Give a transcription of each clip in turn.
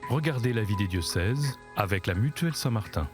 Regardez la vie des diocèses avec la Mutuelle Saint-Martin.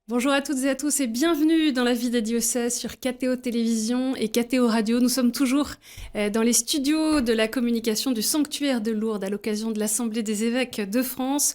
Bonjour à toutes et à tous et bienvenue dans la vie des diocèses sur KTO Télévision et KTO Radio. Nous sommes toujours dans les studios de la communication du sanctuaire de Lourdes à l'occasion de l'Assemblée des évêques de France.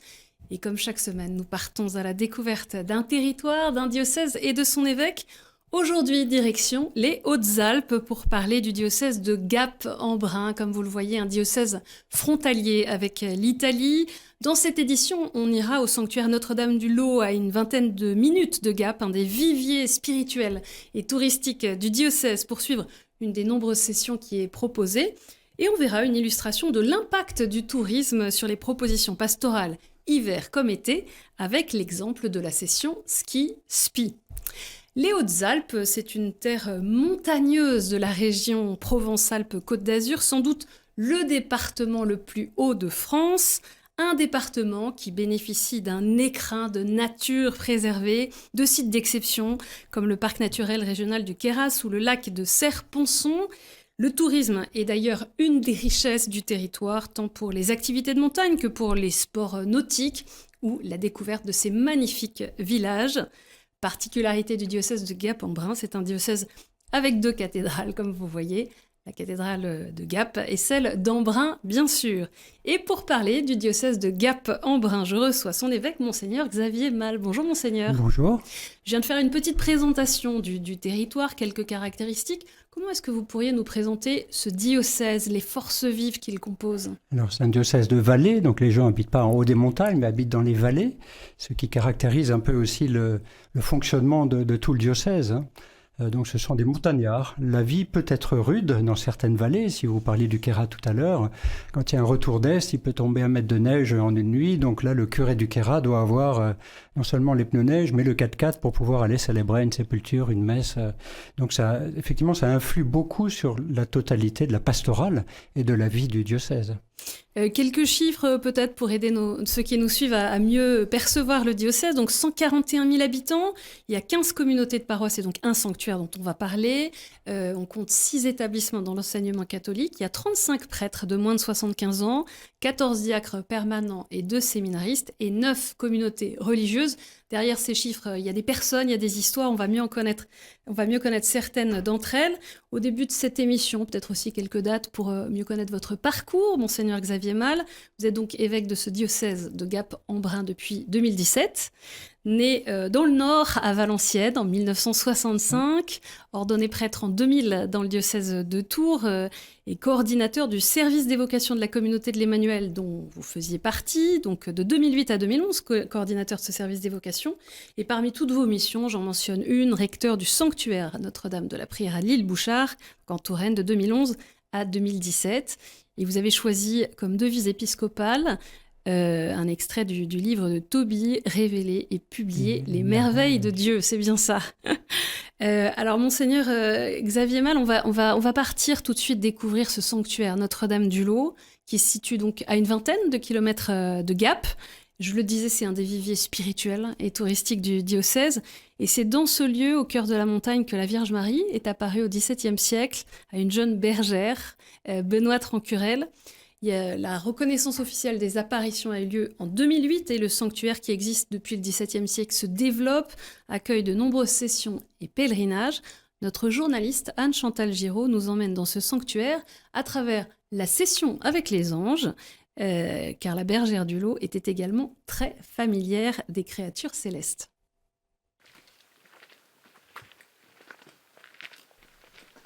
Et comme chaque semaine, nous partons à la découverte d'un territoire, d'un diocèse et de son évêque. Aujourd'hui, direction les Hautes-Alpes pour parler du diocèse de Gap-en-Brin. Comme vous le voyez, un diocèse frontalier avec l'Italie. Dans cette édition, on ira au sanctuaire Notre-Dame-du-Lot à une vingtaine de minutes de Gap, un des viviers spirituels et touristiques du diocèse pour suivre une des nombreuses sessions qui est proposée. Et on verra une illustration de l'impact du tourisme sur les propositions pastorales, hiver comme été, avec l'exemple de la session ski-spi. Les Hautes-Alpes, c'est une terre montagneuse de la région Provence-Alpes-Côte d'Azur, sans doute le département le plus haut de France, un département qui bénéficie d'un écrin de nature préservée, de sites d'exception comme le parc naturel régional du Queyras ou le lac de Serre-Ponçon. Le tourisme est d'ailleurs une des richesses du territoire, tant pour les activités de montagne que pour les sports nautiques ou la découverte de ces magnifiques villages. Particularité du diocèse de Gap-en-Brin, c'est un diocèse avec 2 cathédrales, comme vous voyez, la cathédrale de Gap et celle d'Embrun, bien sûr. Et pour parler du diocèse de Gap-en-Brin, je reçois son évêque, Monseigneur Xavier Mal. Bonjour, Monseigneur. Bonjour. Je viens de faire une petite présentation du territoire, quelques caractéristiques. Comment est-ce que vous pourriez nous présenter ce diocèse, les forces vives qu'il compose ? Alors, c'est un diocèse de vallée, donc les gens n'habitent pas en haut des montagnes, mais habitent dans les vallées, ce qui caractérise un peu aussi le fonctionnement de tout le diocèse. Donc ce sont des montagnards. La vie peut être rude dans certaines vallées. Si vous parliez du Queyras tout à l'heure, quand il y a un retour d'est, il peut tomber 1 mètre de neige en une nuit. Donc là, le curé du Queyras doit avoir non seulement les pneus neige, mais le 4x4 pour pouvoir aller célébrer une sépulture, une messe. Donc ça, effectivement, ça influe beaucoup sur la totalité de la pastorale et de la vie du diocèse. Quelques chiffres peut-être pour aider ceux qui nous suivent à mieux percevoir le diocèse. Donc 141 000 habitants, il y a 15 communautés de paroisse et donc un sanctuaire dont on va parler. On compte 6 établissements dans l'enseignement catholique. Il y a 35 prêtres de moins de 75 ans, 14 diacres permanents et 2 séminaristes et 9 communautés religieuses. Derrière ces chiffres, il y a des personnes, il y a des histoires, on va mieux connaître certaines d'entre elles. Au début de cette émission, peut-être aussi quelques dates pour mieux connaître votre parcours, Monseigneur Xavier Mal. Vous êtes donc évêque de ce diocèse de Gap-en-Brin depuis 2017. Né dans le Nord, à Valenciennes, en 1965, ordonné prêtre en 2000 dans le diocèse de Tours et coordinateur du service des vocations de la communauté de l'Emmanuel dont vous faisiez partie, donc de 2008 à 2011, coordinateur de ce service des vocations. Et parmi toutes vos missions, j'en mentionne une, recteur du sanctuaire Notre-Dame de la Prière à l'Île-Bouchard, en Touraine, de 2011 à 2017. Et vous avez choisi comme devise épiscopale un extrait du livre de Tobie, Révéler et publier les merveilles de Dieu, c'est bien ça. Alors, Monseigneur Xavier Mal, on va partir tout de suite découvrir ce sanctuaire Notre-Dame-du-Lot, qui se situe donc à une vingtaine de kilomètres de Gap. Je le disais, c'est un des viviers spirituels et touristiques du diocèse. Et c'est dans ce lieu, au cœur de la montagne, que la Vierge Marie est apparue au XVIIe siècle à une jeune bergère, Benoît Trancurel. La reconnaissance officielle des apparitions a eu lieu en 2008 et le sanctuaire qui existe depuis le XVIIe siècle se développe, accueille de nombreuses sessions et pèlerinages. Notre journaliste Anne-Chantal Giraud nous emmène dans ce sanctuaire à travers la session avec les anges, car la bergère du Lot était également très familière des créatures célestes.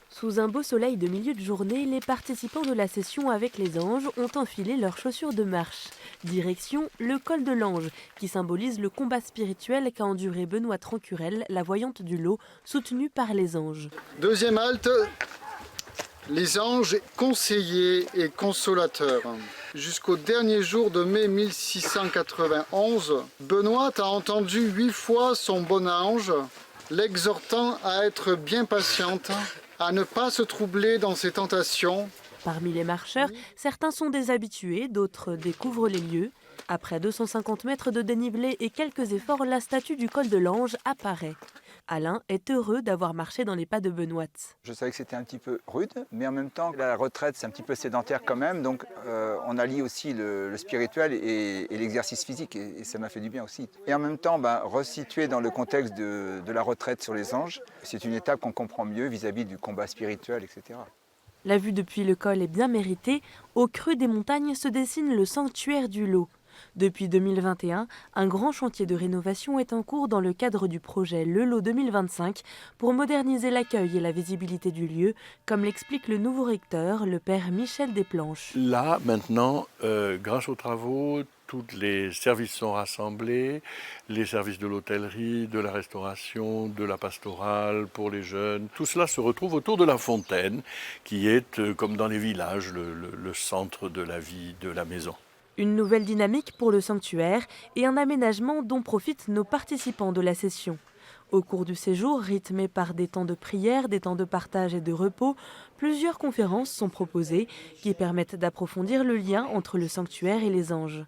Sous un beau soleil de milieu de journée, les participants de la session avec les anges ont enfilé leurs chaussures de marche. Direction le col de l'Ange, qui symbolise le combat spirituel qu'a enduré Benoît Trancurel, la voyante du Lot, soutenue par les anges. Deuxième halte, les anges conseillers et consolateurs. Jusqu'au dernier jour de mai 1691, Benoît a entendu 8 fois son bon ange, l'exhortant à être bien patiente, à ne pas se troubler dans ses tentations Parmi les marcheurs, certains sont des habitués, d'autres découvrent les lieux. Après 250 mètres de dénivelé et quelques efforts, la statue du col de l'Ange apparaît. Alain est heureux d'avoir marché dans les pas de Benoît. Je savais que c'était un petit peu rude, mais en même temps, la retraite, c'est un petit peu sédentaire quand même. Donc, on allie aussi le spirituel et l'exercice physique, et ça m'a fait du bien aussi. Et en même temps, resituer dans le contexte de la retraite sur les anges, c'est une étape qu'on comprend mieux vis-à-vis du combat spirituel, etc. La vue depuis le col est bien méritée. Au creux des montagnes se dessine le sanctuaire du Lot. Depuis 2021, un grand chantier de rénovation est en cours dans le cadre du projet Le Lot 2025 pour moderniser l'accueil et la visibilité du lieu, comme l'explique le nouveau recteur, le père Michel Desplanches. Là, maintenant, grâce aux travaux, tous les services sont rassemblés, les services de l'hôtellerie, de la restauration, de la pastorale pour les jeunes. Tout cela se retrouve autour de la fontaine, qui est, comme dans les villages, le centre de la vie de la maison. Une nouvelle dynamique pour le sanctuaire et un aménagement dont profitent nos participants de la session. Au cours du séjour, rythmé par des temps de prière, des temps de partage et de repos, plusieurs conférences sont proposées qui permettent d'approfondir le lien entre le sanctuaire et les anges.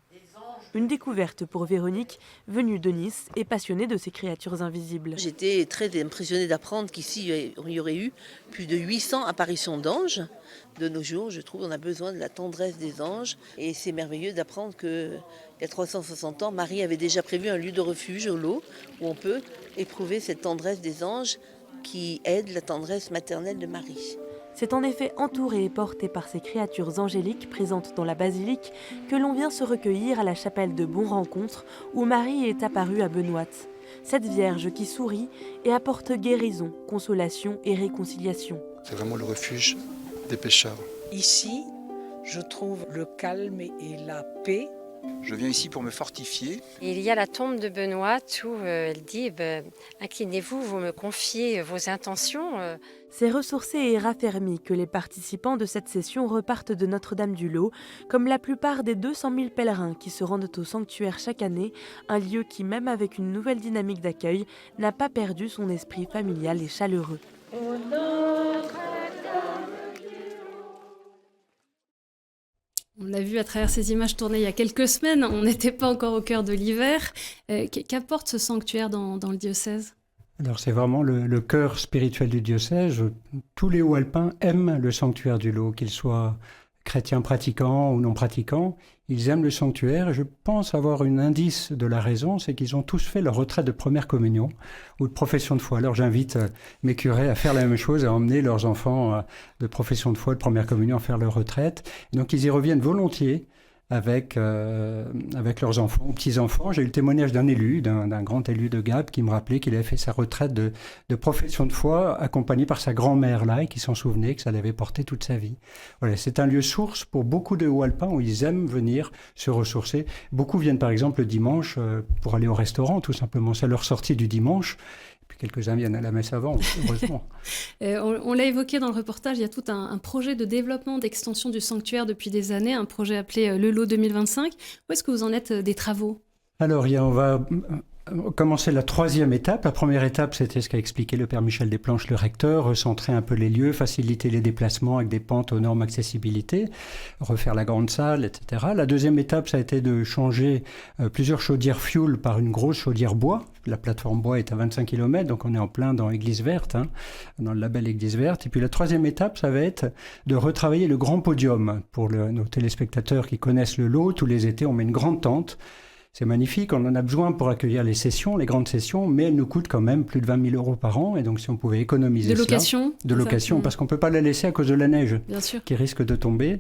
Une découverte pour Véronique, venue de Nice et passionnée de ces créatures invisibles. J'étais très impressionnée d'apprendre qu'ici, il y aurait eu plus de 800 apparitions d'anges. De nos jours, je trouve qu'on a besoin de la tendresse des anges. Et c'est merveilleux d'apprendre qu'il y a 360 ans, Marie avait déjà prévu un lieu de refuge au Lot, où on peut éprouver cette tendresse des anges qui aide la tendresse maternelle de Marie. C'est en effet entouré et porté par ces créatures angéliques présentes dans la basilique que l'on vient se recueillir à la chapelle de Bon Rencontre où Marie est apparue à Benoît. Cette Vierge qui sourit et apporte guérison, consolation et réconciliation. C'est vraiment le refuge des pécheurs. Ici, je trouve le calme et la paix. Je viens ici pour me fortifier. Il y a la tombe de Benoît où elle dit inclinez-vous, vous me confiez vos intentions. C'est ressourcé et raffermi que les participants de cette session repartent de Notre-Dame-du-Lot, comme la plupart des 200 000 pèlerins qui se rendent au sanctuaire chaque année, un lieu qui, même avec une nouvelle dynamique d'accueil, n'a pas perdu son esprit familial et chaleureux. On l'a vu à travers ces images tournées il y a quelques semaines, on n'était pas encore au cœur de l'hiver. Qu'apporte ce sanctuaire dans le diocèse ? Alors c'est vraiment le cœur spirituel du diocèse. Tous les Hauts-Alpins aiment le sanctuaire du Lot, qu'ils soient chrétiens pratiquants ou non pratiquants. Ils aiment le sanctuaire et je pense avoir un indice de la raison, c'est qu'ils ont tous fait leur retraite de première communion ou de profession de foi. Alors j'invite mes curés à faire la même chose, à emmener leurs enfants de profession de foi, de première communion, à faire leur retraite. Et donc ils y reviennent volontiers avec leurs enfants, petits-enfants. J'ai eu le témoignage d'un élu, d'un grand élu de Gap, qui me rappelait qu'il avait fait sa retraite de profession de foi, accompagné par sa grand-mère là, et qui s'en souvenait que ça l'avait porté toute sa vie. Voilà, c'est un lieu source pour beaucoup de Hauts-Alpins où ils aiment venir se ressourcer. Beaucoup viennent par exemple le dimanche pour aller au restaurant, tout simplement. C'est leur sortie du dimanche. Puis quelques-uns viennent à la messe avant, heureusement. On l'a évoqué dans le reportage, il y a tout un projet de développement, d'extension du sanctuaire depuis des années, un projet appelé Le Lot 2025. Où est-ce que vous en êtes des travaux ? Alors, on va commencer la troisième étape. La première étape, c'était ce qu'a expliqué le père Michel Desplanches, le recteur, recentrer un peu les lieux, faciliter les déplacements avec des pentes aux normes accessibilité, refaire la grande salle, etc. La deuxième étape, ça a été de changer plusieurs chaudières fuel par une grosse chaudière bois. La plateforme bois est à 25 km, donc on est en plein dans Église Verte, dans le label Église Verte. Et puis la troisième étape, ça va être de retravailler le grand podium. Pour nos téléspectateurs qui connaissent le Lot, tous les étés, on met une grande tente. C'est magnifique, on en a besoin pour accueillir les sessions, les grandes sessions, mais elles nous coûtent quand même plus de 20 000 euros par an. Et donc si on pouvait économiser de location, parce qu'on ne peut pas la laisser à cause de la neige qui risque de tomber.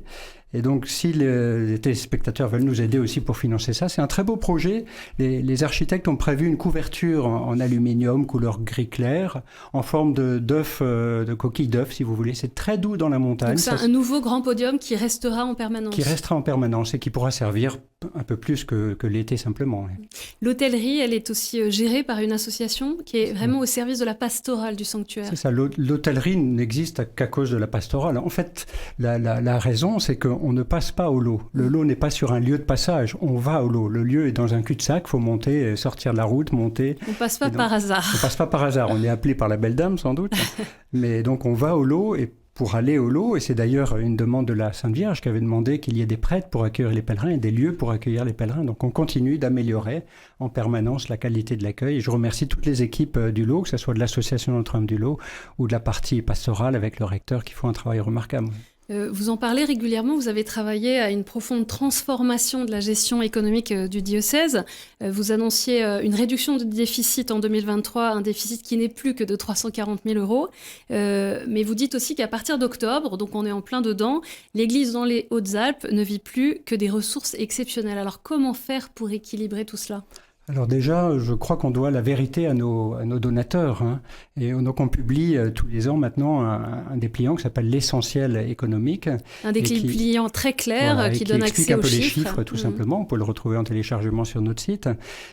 Et donc, si les téléspectateurs veulent nous aider aussi pour financer ça, c'est un très beau projet. Les architectes ont prévu une couverture en aluminium, couleur gris clair, en forme de coquille d'œuf, si vous voulez. C'est très doux dans la montagne. Donc, c'est un nouveau grand podium qui restera en permanence. Qui restera en permanence et qui pourra servir un peu plus que l'été simplement. L'hôtellerie, elle est aussi gérée par une association qui est vraiment au service de la pastorale du sanctuaire. C'est ça, l'hôtellerie n'existe qu'à cause de la pastorale. En fait, la raison, c'est qu'on ne passe pas au Lot. Le Lot n'est pas sur un lieu de passage, on va au Lot. Le lieu est dans un cul-de-sac, il faut monter, sortir de la route, monter. On ne passe pas par hasard. On ne passe pas par hasard, on est appelé par la belle dame sans doute. Mais donc on va au Lot et pour aller au lot. Et c'est d'ailleurs une demande de la Sainte Vierge qui avait demandé qu'il y ait des prêtres pour accueillir les pèlerins et des lieux pour accueillir les pèlerins. Donc on continue d'améliorer en permanence la qualité de l'accueil. Et je remercie toutes les équipes du lot, que ce soit de l'association Notre-Dame du Lot ou de la partie pastorale avec le recteur qui font un travail remarquable. Vous en parlez régulièrement, vous avez travaillé à une profonde transformation de la gestion économique du diocèse. Vous annonciez une réduction du déficit en 2023, un déficit qui n'est plus que de 340 000 €. Mais vous dites aussi qu'à partir d'octobre, donc on est en plein dedans, l'Église dans les Hautes-Alpes ne vit plus que des ressources exceptionnelles. Alors comment faire pour équilibrer tout cela ? Alors déjà, je crois qu'on doit la vérité à nos donateurs. Et donc on publie tous les ans maintenant un dépliant qui s'appelle l'essentiel économique. Un dépliant très clair, voilà, qui donne accès aux chiffres. Explique un peu les chiffres, tout simplement. On peut le retrouver en téléchargement sur notre site.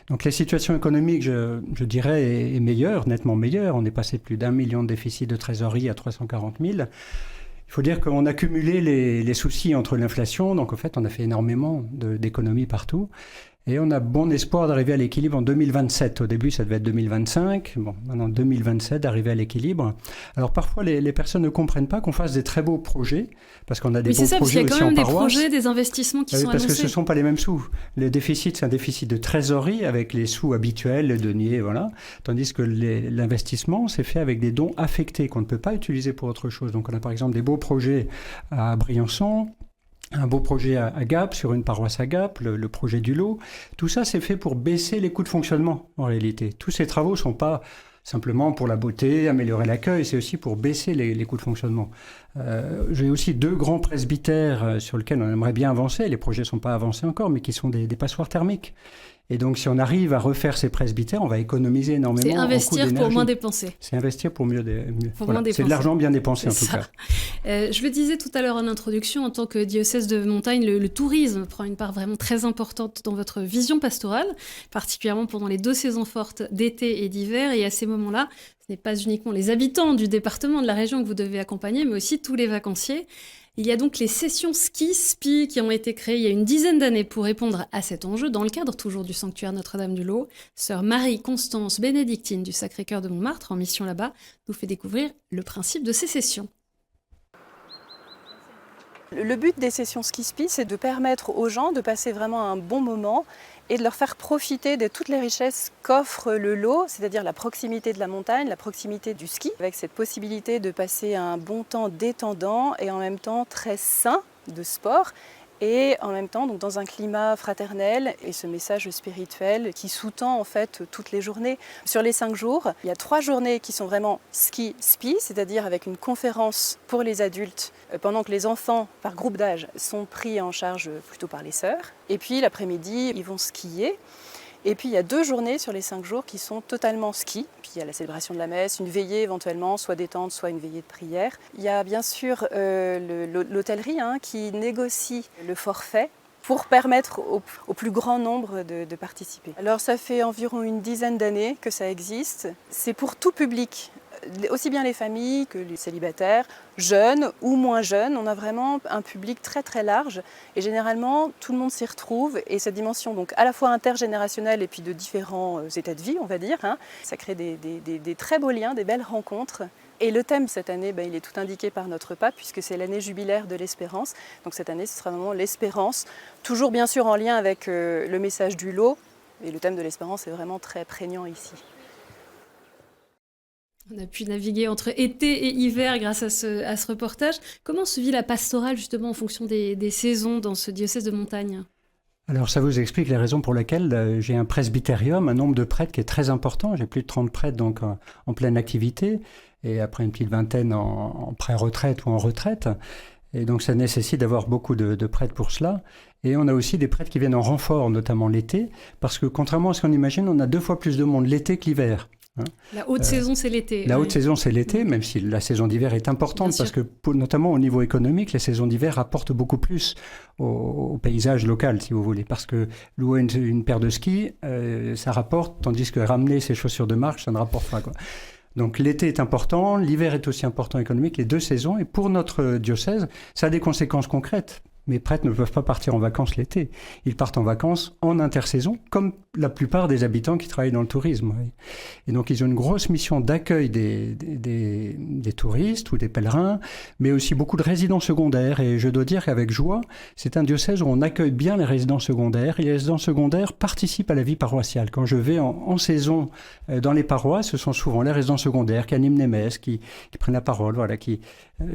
Donc la situation économique, je dirais, est meilleure, nettement meilleure. On est passé de plus d'1 million de déficit de trésorerie à 340 000. Il faut dire qu'on a cumulé les soucis entre l'inflation. Donc en fait, on a fait énormément d'économies partout. Et on a bon espoir d'arriver à l'équilibre en 2027. Au début, ça devait être 2025. Bon, maintenant 2027, d'arriver à l'équilibre. Alors parfois, les personnes ne comprennent pas qu'on fasse des très beaux projets, parce qu'on a des beaux projets aussi en paroisse. Oui, c'est ça, parce qu'il y a quand même des projets, des investissements qui sont parce annoncés. Parce que ce ne sont pas les mêmes sous. Le déficit, c'est un déficit de trésorerie avec les sous habituels, le denier, voilà. Tandis que l'investissement, c'est fait avec des dons affectés qu'on ne peut pas utiliser pour autre chose. Donc on a par exemple des beaux projets à Briançon, un beau projet à Gap, sur une paroisse à Gap, le projet du lot. Tout ça, c'est fait pour baisser les coûts de fonctionnement, en réalité. Tous ces travaux ne sont pas simplement pour la beauté, améliorer l'accueil, c'est aussi pour baisser les coûts de fonctionnement. J'ai aussi 2 grands presbytères sur lesquels on aimerait bien avancer. Les projets ne sont pas avancés encore, mais qui sont des passoires thermiques. Et donc, si on arrive à refaire ces presbytères, on va économiser énormément. C'est investir pour moins dépenser. C'est investir pour mieux voilà. Moins dépenser. C'est de l'argent bien dépensé, en tout cas. Je le disais tout à l'heure en introduction, en tant que diocèse de Montagne, le tourisme prend une part vraiment très importante dans votre vision pastorale, particulièrement pendant les 2 saisons fortes d'été et d'hiver. Et à ces moments-là, ce n'est pas uniquement les habitants du département, de la région que vous devez accompagner, mais aussi tous les vacanciers. Il y a donc les sessions ski-spi qui ont été créées il y a une dizaine d'années pour répondre à cet enjeu, dans le cadre toujours du sanctuaire Notre-Dame du Lot. Sœur Marie-Constance Bénédictine du Sacré-Cœur de Montmartre, en mission là-bas, nous fait découvrir le principe de ces sessions. Le but des sessions ski-spi, c'est de permettre aux gens de passer vraiment un bon moment et de leur faire profiter de toutes les richesses qu'offre le lot, c'est-à-dire la proximité de la montagne, la proximité du ski, avec cette possibilité de passer un bon temps détendant et en même temps très sain de sport, et en même temps donc dans un climat fraternel et ce message spirituel qui sous-tend en fait toutes les journées. Sur les 5 jours, il y a 3 journées qui sont vraiment ski-spi, c'est-à-dire avec une conférence pour les adultes pendant que les enfants par groupe d'âge sont pris en charge plutôt par les sœurs. Et puis l'après-midi, ils vont skier. Et puis il y a 2 journées sur les 5 jours qui sont totalement ski. Puis il y a la célébration de la messe, une veillée éventuellement, soit détente, soit une veillée de prière. Il y a bien sûr l'hôtellerie qui négocie le forfait pour permettre au plus grand nombre de participer. Alors ça fait environ une dizaine d'années que ça existe. C'est pour tout public, aussi bien les familles que les célibataires, jeunes ou moins jeunes. On a vraiment un public très très large et généralement tout le monde s'y retrouve, et cette dimension donc à la fois intergénérationnelle et puis de différents états de vie, on va dire, ça crée des très beaux liens, des belles rencontres. Et le thème cette année, il est tout indiqué par notre pape puisque c'est l'année jubilaire de l'espérance. Donc cette année ce sera vraiment l'espérance, toujours bien sûr en lien avec le message du lot, et le thème de l'espérance est vraiment très prégnant ici. On a pu naviguer entre été et hiver grâce à ce reportage. Comment se vit la pastorale justement en fonction des saisons dans ce diocèse de Montagne ? Alors ça vous explique les raisons pour lesquelles j'ai un presbytérium, un nombre de prêtres qui est très important. J'ai plus de 30 prêtres donc en pleine activité, et après une petite vingtaine en pré-retraite ou en retraite. Et donc ça nécessite d'avoir beaucoup de prêtres pour cela. Et on a aussi des prêtres qui viennent en renfort, notamment l'été, parce que contrairement à ce qu'on imagine, on a 2 fois plus de monde l'été que l'hiver. La haute saison, c'est l'été. La haute saison, c'est l'été, même si la saison d'hiver est importante, parce que notamment au niveau économique, les saisons d'hiver apportent beaucoup plus au paysage local, si vous voulez. Parce que louer une paire de skis, ça rapporte, tandis que ramener ses chaussures de marche, ça ne rapporte pas, quoi. Donc l'été est important, l'hiver est aussi important économique, les 2 saisons. Et pour notre diocèse, ça a des conséquences concrètes. Mes prêtres ne peuvent pas partir en vacances l'été. Ils partent en vacances en intersaison, comme la plupart des habitants qui travaillent dans le tourisme. Et donc, ils ont une grosse mission d'accueil des touristes ou des pèlerins, mais aussi beaucoup de résidents secondaires. Et je dois dire qu'avec joie, c'est un diocèse où on accueille bien les résidents secondaires. Et les résidents secondaires participent à la vie paroissiale. Quand je vais en saison dans les paroisses, ce sont souvent les résidents secondaires qui animent les messes, qui prennent la parole, voilà,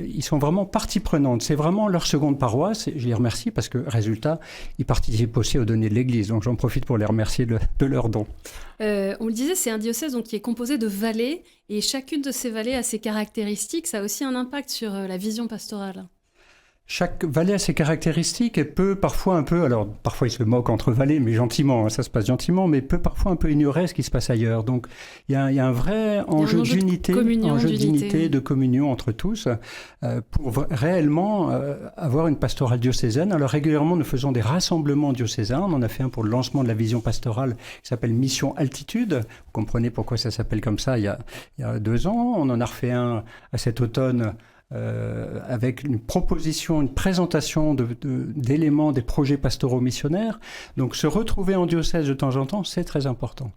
ils sont vraiment partie prenante. C'est vraiment leur seconde paroisse. Je les remercie parce que, résultat, ils participent aussi aux deniers de l'Église. Donc, j'en profite pour les remercier de leur don. On le disait, c'est un diocèse donc, qui est composé de vallées. Et chacune de ces vallées a ses caractéristiques. Ça a aussi un impact sur la vision pastorale. Chaque vallée a ses caractéristiques et peut parfois un peu, alors parfois ils se moquent entre vallées, mais gentiment, ça se passe gentiment, mais peut parfois un peu ignorer ce qui se passe ailleurs. Donc il y a un vrai enjeu d'unité, de communion entre tous, pour réellement avoir une pastorale diocésaine. Alors régulièrement, nous faisons des rassemblements diocésains. On en a fait un pour le lancement de la vision pastorale qui s'appelle Mission Altitude. Vous comprenez pourquoi ça s'appelle comme ça il y a 2 ans. On en a refait un à cet automne. Avec une proposition, une présentation d'éléments des projets pastoraux missionnaires. Donc se retrouver en diocèse de temps en temps, c'est très important.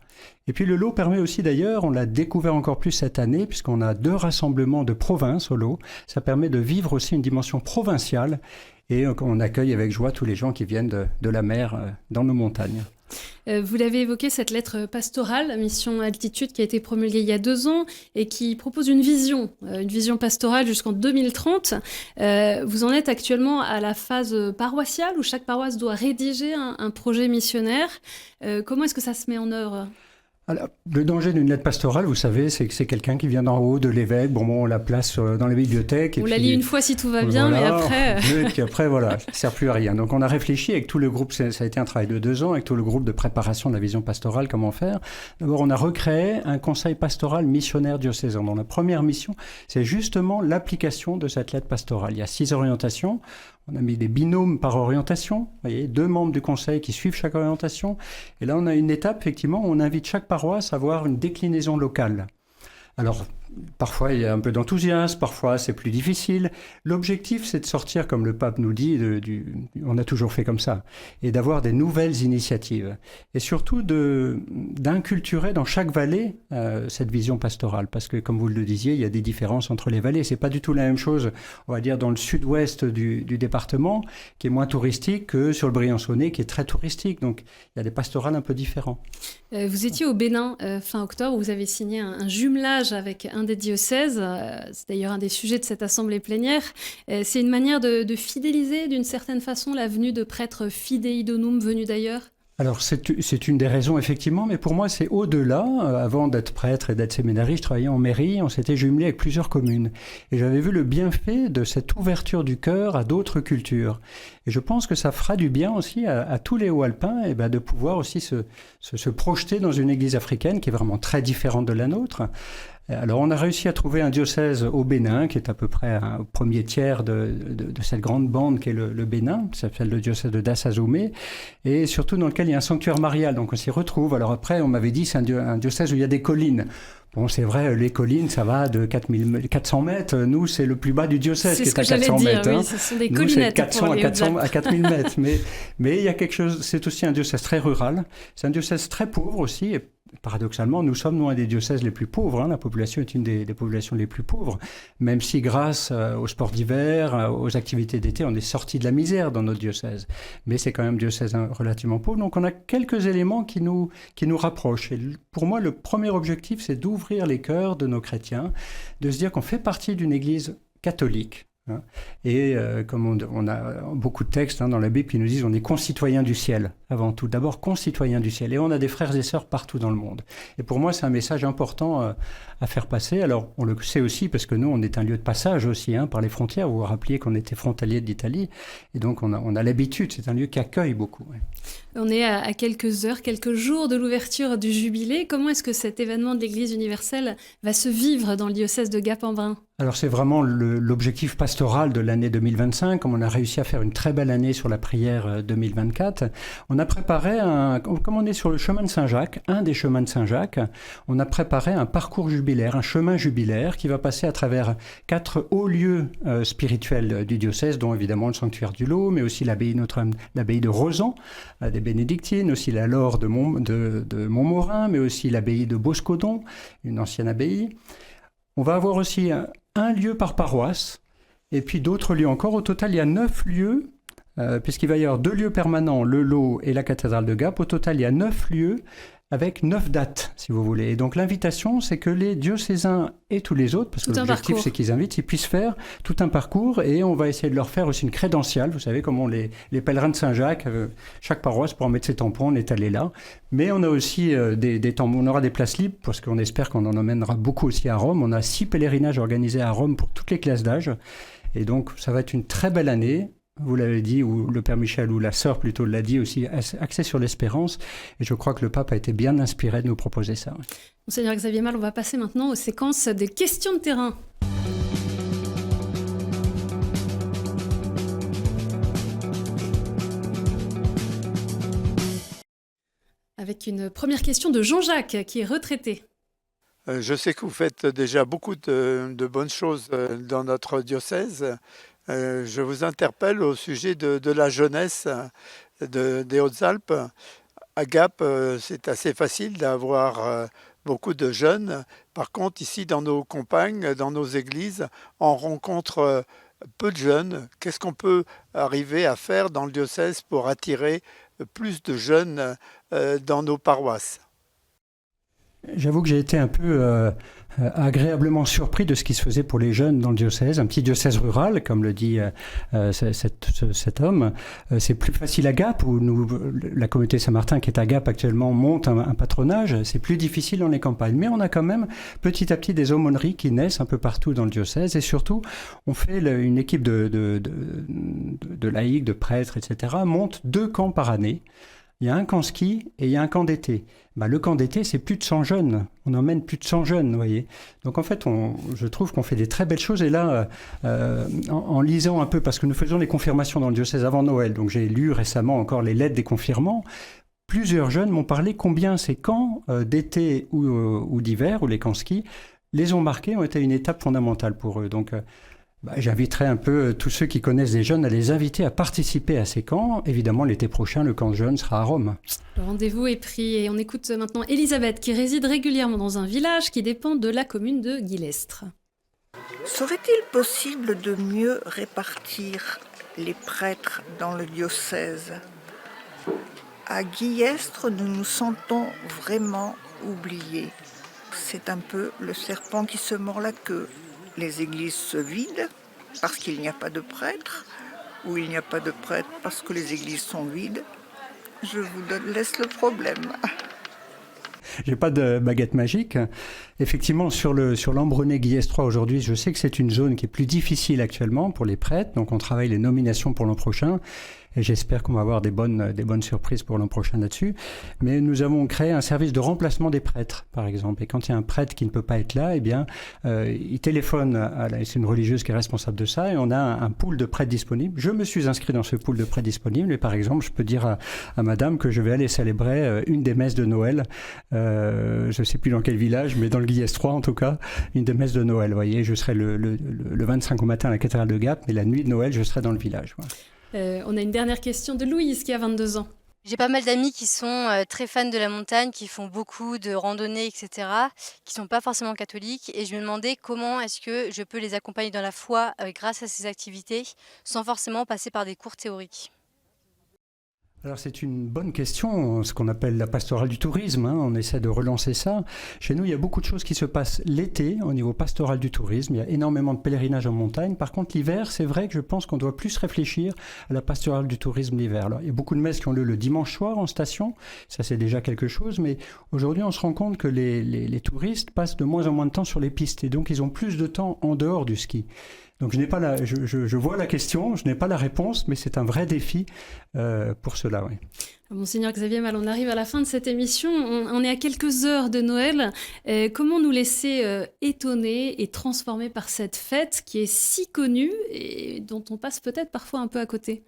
Et puis le lot permet aussi d'ailleurs, on l'a découvert encore plus cette année, puisqu'on a 2 rassemblements de province au lot, ça permet de vivre aussi une dimension provinciale et on accueille avec joie tous les gens qui viennent de la mer dans nos montagnes. Vous l'avez évoqué, cette lettre pastorale, Mission Altitude, qui a été promulguée il y a 2 ans et qui propose une vision pastorale jusqu'en 2030. Vous en êtes actuellement à la phase paroissiale où chaque paroisse doit rédiger un projet missionnaire. Comment est-ce que ça se met en œuvre ? Alors, le danger d'une lettre pastorale, vous savez, c'est que c'est quelqu'un qui vient d'en haut de l'évêque. Bon, on la place dans la bibliothèque. On la lit une fois si tout va bien, voilà, mais après... Et puis après, voilà, ça ne sert plus à rien. Donc, on a réfléchi avec tout le groupe, ça a été un travail de 2 ans, avec tout le groupe de préparation de la vision pastorale, comment faire. D'abord, on a recréé un conseil pastoral missionnaire diocésain. Donc, la première mission, c'est justement l'application de cette lettre pastorale. Il y a 6 orientations. On a mis des binômes par orientation, vous voyez, 2 membres du conseil qui suivent chaque orientation. Et là, on a une étape, effectivement, où on invite chaque paroisse à avoir une déclinaison locale. Alors, parfois, il y a un peu d'enthousiasme, parfois, c'est plus difficile. L'objectif, c'est de sortir, comme le pape nous dit, on a toujours fait comme ça, et d'avoir des nouvelles initiatives. Et surtout, d'inculturer dans chaque vallée cette vision pastorale. Parce que, comme vous le disiez, il y a des différences entre les vallées. C'est pas du tout la même chose, on va dire, dans le sud-ouest du département, qui est moins touristique, que sur le Briançonnais, qui est très touristique. Donc, il y a des pastorales un peu différents. Vous étiez au Bénin fin octobre, où vous avez signé un jumelage avec un des diocèses. C'est d'ailleurs un des sujets de cette assemblée plénière. C'est une manière de fidéliser d'une certaine façon la venue de prêtres fidei donum venus d'ailleurs. Alors, c'est une des raisons, effectivement, mais pour moi, c'est au-delà. Avant d'être prêtre et d'être séminariste, je travaillais en mairie, on s'était jumelé avec plusieurs communes. Et j'avais vu le bienfait de cette ouverture du cœur à d'autres cultures. Et je pense que ça fera du bien aussi à tous les Hauts-Alpins et de pouvoir aussi se projeter dans une église africaine qui est vraiment très différente de la nôtre. Alors, on a réussi à trouver un diocèse au Bénin, qui est à peu près au premier tiers de cette grande bande qu'est le Bénin, qui s'appelle le diocèse de Dassazoumé, et surtout dans lequel il y a un sanctuaire marial, donc on s'y retrouve. Alors après, on m'avait dit c'est un diocèse où il y a des collines. Bon, c'est vrai, les collines, ça va de 400 mètres. Nous, c'est le plus bas du diocèse qui est à 400 mètres. Oui, ce sont des Nous, collinettes c'est 400 pour à 4000 mètres. Mais il y a quelque chose, c'est aussi un diocèse très rural. C'est un diocèse très pauvre aussi. Et paradoxalement, nous sommes un des diocèses les plus pauvres. La population est une des populations les plus pauvres. Même si grâce aux sports d'hiver, aux activités d'été, on est sorti de la misère dans notre diocèse. Mais c'est quand même un diocèse relativement pauvre. Donc on a quelques éléments qui nous rapprochent. Et pour moi, le premier objectif, c'est d'ouvrir les cœurs de nos chrétiens, de se dire qu'on fait partie d'une église catholique. Et comme on a beaucoup de textes dans la Bible qui nous disent on est concitoyens du ciel avant tout, d'abord concitoyens du ciel, et on a des frères et sœurs partout dans le monde. Et pour moi c'est un message important à faire passer. Alors on le sait aussi parce que nous on est un lieu de passage aussi par les frontières. Vous vous rappeliez qu'on était frontalier de l'Italie et donc on a l'habitude, c'est un lieu qui accueille beaucoup. On est à quelques heures, quelques jours de l'ouverture du jubilé. Comment est-ce que cet événement de l'Église universelle va se vivre dans le diocèse de Gap-en-Brun ? Alors c'est vraiment l'objectif pastoral pastorale de l'année 2025, comme on a réussi à faire une très belle année sur la prière 2024, on a préparé, comme on est sur le chemin de Saint-Jacques, un des chemins de Saint-Jacques, on a préparé un parcours jubilaire, un chemin jubilaire qui va passer à travers 4 hauts lieux spirituels du diocèse, dont évidemment le sanctuaire du Lot, mais aussi l'abbaye Notre-Dame, l'abbaye de Rosan, des bénédictines, aussi la Laure de Montmorin, mais aussi l'abbaye de Boscodon, une ancienne abbaye. On va avoir aussi un lieu par paroisse, et puis d'autres lieux encore. Au total, il y a 9 lieux, puisqu'il va y avoir 2 lieux permanents, le Lot et la cathédrale de Gap. Au total, il y a 9 lieux, avec 9 dates, si vous voulez. Et donc l'invitation, c'est que les diocésains et tous les autres, parce que l'objectif c'est qu'ils invitent, ils puissent faire tout un parcours, et on va essayer de leur faire aussi une crédentiale. Vous savez comment les pèlerins de Saint-Jacques, chaque paroisse pour en mettre ses tampons, on est allé là. Mais on a aussi des tampons, on aura des places libres, parce qu'on espère qu'on en emmènera beaucoup aussi à Rome. On a 6 pèlerinages organisés à Rome pour toutes les classes d'âge. Et donc ça va être une très belle année. Vous l'avez dit, ou le Père Michel, ou la sœur plutôt l'a dit aussi, axé sur l'espérance. Et je crois que le pape a été bien inspiré de nous proposer ça. Monseigneur Xavier Mal, on va passer maintenant aux séquences des questions de terrain. Avec une première question de Jean-Jacques, qui est retraité. Je sais que vous faites déjà beaucoup de bonnes choses dans notre diocèse. Je vous interpelle au sujet de la jeunesse des Hautes-Alpes. À Gap, c'est assez facile d'avoir beaucoup de jeunes. Par contre, ici, dans nos campagnes, dans nos églises, on rencontre peu de jeunes. Qu'est-ce qu'on peut arriver à faire dans le diocèse pour attirer plus de jeunes dans nos paroisses ? J'avoue que j'ai été un peu agréablement surpris de ce qui se faisait pour les jeunes dans le diocèse. Un petit diocèse rural, comme le dit cet homme. C'est plus facile à Gap, où la communauté Saint-Martin qui est à Gap actuellement monte un patronage. C'est plus difficile dans les campagnes. Mais on a quand même petit à petit des aumôneries qui naissent un peu partout dans le diocèse. Et surtout, on fait une équipe de laïcs, de prêtres, etc. monte 2 camps par année. Il y a un camp ski et il y a un camp d'été. Le camp d'été, c'est plus de 100 jeunes. On emmène plus de 100 jeunes, vous voyez. Donc en fait, je trouve qu'on fait des très belles choses. Et là, en lisant un peu, parce que nous faisons les confirmations dans le diocèse avant Noël, donc j'ai lu récemment encore les lettres des confirmants, plusieurs jeunes m'ont parlé combien ces camps d'été ou d'hiver, ou les camps ski, les ont marqués, ont été une étape fondamentale pour eux. Donc j'inviterai un peu tous ceux qui connaissent des jeunes à les inviter à participer à ces camps. Évidemment, l'été prochain, le camp de jeunes sera à Rome. Le rendez-vous est pris et on écoute maintenant Elisabeth qui réside régulièrement dans un village qui dépend de la commune de Guillestre. Serait-il possible de mieux répartir les prêtres dans le diocèse ? À Guillestre, nous nous sentons vraiment oubliés. C'est un peu le serpent qui se mord la queue. Les églises se vident parce qu'il n'y a pas de prêtres, ou il n'y a pas de prêtres parce que les églises sont vides. Je vous laisse le problème. J'ai pas de baguette magique. Effectivement, sur l'Embronais Guillestrois aujourd'hui, je sais que c'est une zone qui est plus difficile actuellement pour les prêtres. Donc on travaille les nominations pour l'an prochain. Et j'espère qu'on va avoir des bonnes surprises pour l'an prochain là-dessus. Mais nous avons créé un service de remplacement des prêtres, par exemple. Et quand il y a un prêtre qui ne peut pas être là, eh bien, il téléphone c'est une religieuse qui est responsable de ça, et on a un pool de prêtres disponibles. Je me suis inscrit dans ce pool de prêtres disponibles, et par exemple, je peux dire à madame que je vais aller célébrer une des messes de Noël. Je ne sais plus dans quel village, mais dans le Guillestrois en tout cas, une des messes de Noël. Vous voyez, je serai le 25 au matin à la cathédrale de Gap, mais la nuit de Noël, je serai dans le village. Voilà. On a une dernière question de Louise qui a 22 ans. J'ai pas mal d'amis qui sont très fans de la montagne, qui font beaucoup de randonnées, etc., qui sont pas forcément catholiques. Et je me demandais comment est-ce que je peux les accompagner dans la foi grâce à ces activités, sans forcément passer par des cours théoriques. Alors c'est une bonne question, ce qu'on appelle la pastorale du tourisme, on essaie de relancer ça. Chez nous, il y a beaucoup de choses qui se passent l'été au niveau pastoral du tourisme, il y a énormément de pèlerinages en montagne. Par contre, l'hiver, c'est vrai que je pense qu'on doit plus réfléchir à la pastorale du tourisme l'hiver. Alors, il y a beaucoup de messes qui ont lieu le dimanche soir en station, ça c'est déjà quelque chose, mais aujourd'hui on se rend compte que les touristes passent de moins en moins de temps sur les pistes, et donc ils ont plus de temps en dehors du ski. Donc je vois la question, je n'ai pas la réponse, mais c'est un vrai défi pour cela. Oui. Monseigneur Xavier Mal, on arrive à la fin de cette émission, on est à quelques heures de Noël. Comment nous laisser étonnés et transformés par cette fête qui est si connue et dont on passe peut-être parfois un peu à côté ?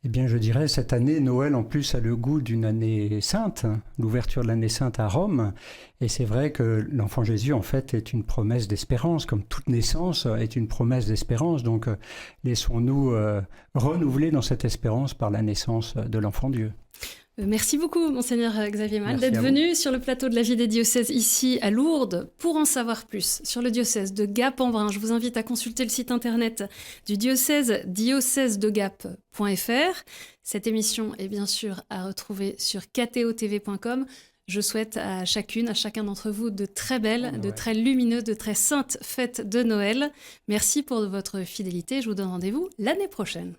Eh bien, je dirais, cette année, Noël, en plus, a le goût d'une année sainte, l'ouverture de l'année sainte à Rome. Et c'est vrai que l'enfant Jésus, en fait, est une promesse d'espérance, comme toute naissance est une promesse d'espérance. Donc, laissons-nous renouveler dans cette espérance par la naissance de l'enfant Dieu. Merci beaucoup, Monseigneur Xavier Mal, d'être venu sur le plateau de la vie des diocèses ici à Lourdes. Pour en savoir plus sur le diocèse de Gap-en-Brin, je vous invite à consulter le site internet du diocèse, diocèsedegap.fr. Cette émission est bien sûr à retrouver sur ktotv.com. Je souhaite à chacune, à chacun d'entre vous de très belles, de très lumineuses, de très saintes fêtes de Noël. Merci pour votre fidélité. Je vous donne rendez-vous l'année prochaine.